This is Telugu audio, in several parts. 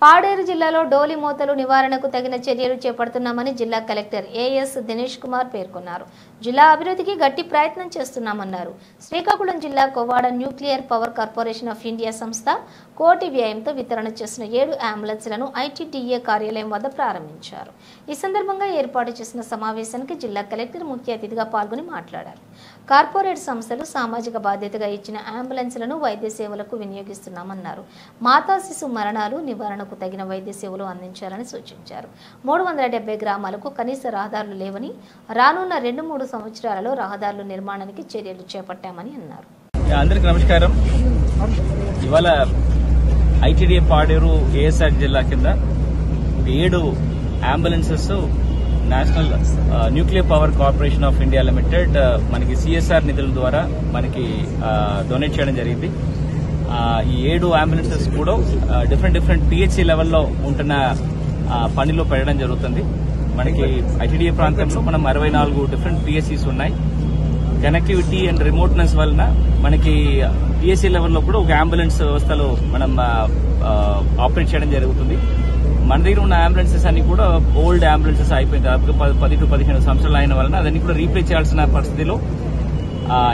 పాడేరు జిల్లాలో డోలి మోతలు నివారణకు తగిన చర్యలు చేపడుతున్నామని జిల్లా కలెక్టర్ ఏఎస్ దినేష్ కుమార్ పేర్కొన్నారు. జిల్లా అభివృద్ధికి గట్టి ప్రయత్నం చేస్తున్నామన్నారు. శ్రీకాకుళం జిల్లా Kovada nuclear power corporation of India సంస్థ కోటి వ్యయంతో వితరణ చేసిన 7 అంబులెన్స్లను ఐటీడీఏ కార్యాలయం వద్ద ప్రారంభించారు. ఈ సందర్భంగా ఏర్పాటు చేసిన సమావేశానికి జిల్లా కలెక్టర్ ముఖ్య అతిథిగా పాల్గొని మాట్లాడారు. కార్పొరేట్ సంస్థలు సామాజిక బాధ్యతగా ఇచ్చిన అంబులెన్స్లను వైద్య సేవలకు వినియోగిస్తున్నామన్నారు. మాతా శిశు మరణాలు నివారణకు తగిన వైద్య సేవలు అందించాలని సూచించారు. 370 గ్రామాలకు కనీస రహదారులు లేవని, రానున్న 2-3 సంవత్సరాలలో రహదారుల నిర్మాణానికి చర్యలు చేపట్టామని అన్నారు. అందరికీ నమస్కారం. ఇవాళ ఐటీడీఏ పాడేరు ఏఎస్ఆర్ జిల్లా కింద 7 ambulances national nuclear power corporation of India limited మనకి సిఎస్ఆర్ నిధుల ద్వారా మనకి డొనేట్ చేయడం జరిగింది. ఈ 7 అంబులెన్సెస్ కూడా డిఫరెంట్ పిహెచ్సి లెవెల్లో ఉంటున్న పనిలో పెట్టడం జరుగుతుంది. మనకి ఐటీడీఏ ప్రాంతంలో మనం 64 డిఫరెంట్ పిహెచ్సిస్ ఉన్నాయి. కనెక్టివిటీ అండ్ రిమోట్నెస్ వలన మనకి పిహెచ్సి లెవెల్లో కూడా ఒక అంబులెన్స్ వ్యవస్థలో మనం ఆపరేట్ చేయడం జరుగుతుంది. మన దగ్గర ఉన్న అంబులెన్సెస్ అన్ని కూడా ఓల్డ్ అంబులెన్సెస్ అయిపోయింది. దాదాపు 10-15 సంవత్సరాలు అయిన వలన అదన్నీ కూడా రీప్లేస్ చేయాల్సిన పరిస్థితిలో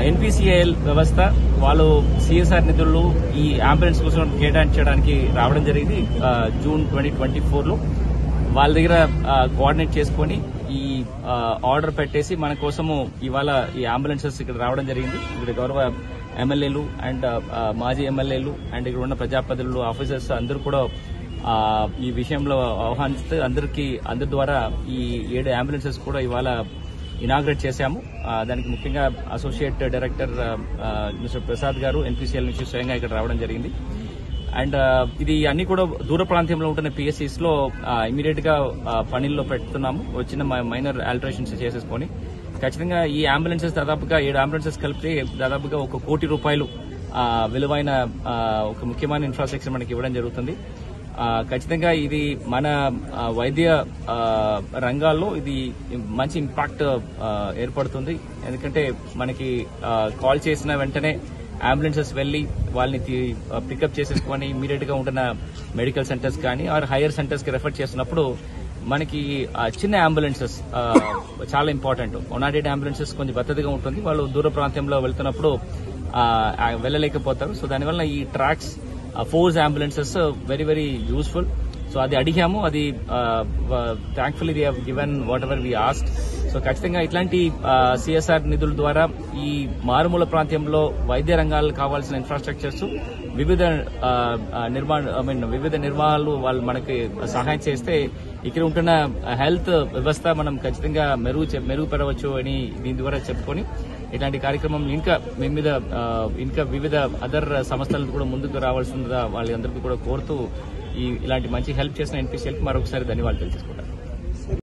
ఎన్పీసీఐఎల్ వ్యవస్థ వాళ్ళు సిఎస్ఆర్ నిధులు ఈ అంబులెన్స్ కోసం కేటాయించడానికి రావడం జరిగింది. జూన్ 2024లో వాళ్ళ దగ్గర కోఆర్డినేట్ చేసుకుని ఈ ఆర్డర్ పెట్టేసి మన కోసము ఇవాళ ఈ అంబులెన్సెస్ ఇక్కడ రావడం జరిగింది. ఇక్కడ గౌరవ ఎమ్మెల్యేలు అండ్ మాజీ ఎమ్మెల్యేలు అండ్ ఇక్కడ ఉన్న ప్రజాప్రతినిధులు ఆఫీసర్స్ అందరూ కూడా ఈ విషయంలో ఆహ్వానిస్తూ అందరి ద్వారా ఈ 7 అంబులెన్సెస్ కూడా ఇవాళ ఇనాగ్రేట్ చేశాము. దానికి ముఖ్యంగా అసోసియేట్ డైరెక్టర్ మిస్టర్ ప్రసాద్ గారు ఎన్పీసీఎల్ నుంచి స్వయంగా ఇక్కడ రావడం జరిగింది. అండ్ ఇది అన్ని కూడా దూర ప్రాంతంలో ఉంటున్న పిఎస్సీస్ లో ఇమీడియట్ గా పనిలో పెడుతున్నాము. వచ్చిన మైనర్ ఆల్టరేషన్స్ చేసేసుకొని ఖచ్చితంగా ఈ అంబులెన్సెస్ దాదాపుగా 7 అంబులెన్సెస్ కలిపితే దాదాపుగా ₹1 కోటి విలువైన ఒక ముఖ్యమైన ఇన్ఫ్రాస్ట్రక్చర్ మనకి ఇవ్వడం జరుగుతుంది. ఖచ్చితంగా ఇది మన వైద్య రంగాల్లో ఇది మంచి ఇంపాక్ట్ ఏర్పడుతుంది. ఎందుకంటే మనకి కాల్ చేసిన వెంటనే అంబులెన్సెస్ వెళ్లి వాళ్ళని పికప్ చేసేసుకొని ఇమీడియట్ గా ఉంటున్న మెడికల్ సెంటర్స్ కానీ ఆర్ హైయర్ సెంటర్స్ కి రెఫర్ చేసినప్పుడు మనకి చిన్న అంబులెన్సెస్ చాలా ఇంపార్టెంట్. 108 అంబులెన్సెస్ కొంచెం పద్ధతిగా ఉంటుంది. వాళ్ళు దూర ప్రాంతంలో వెళ్తున్నప్పుడు వెళ్ళలేకపోతారు. సో దానివల్ల ఈ tracks 4 ambulances very useful. So అది అడిగాము, అది thankfully they have given whatever we asked. So ఖచ్చితంగా ఇట్లాంటి సిఎస్ఆర్ నిధుల ద్వారా ఈ మారుమూల ప్రాంతంలో వైద్య రంగాలకు కావాల్సిన ఇన్ఫ్రాస్ట్రక్చర్స్ వివిధ నిర్మాణాలు వాళ్ళు మనకి సహాయం చేస్తే ఇక్కడ ఉంటున్న హెల్త్ వ్యవస్థ మనం ఖచ్చితంగా మెరుగుపరవచ్చు అని దీని ద్వారా చెప్పుకొని ఇట్లాంటి కార్యక్రమం ఇంకా వివిధ అదర్ సంస్థలు కూడా ముందుకు రావాల్సిందిగా వాళ్ళందరికీ కూడా కోరుతూ ఇలాంటి మంచి హెల్ప్ చేసిన ఎన్పీసీఎల్కి మరొకసారి ధన్యవాదాలు తెలుసుకోండి.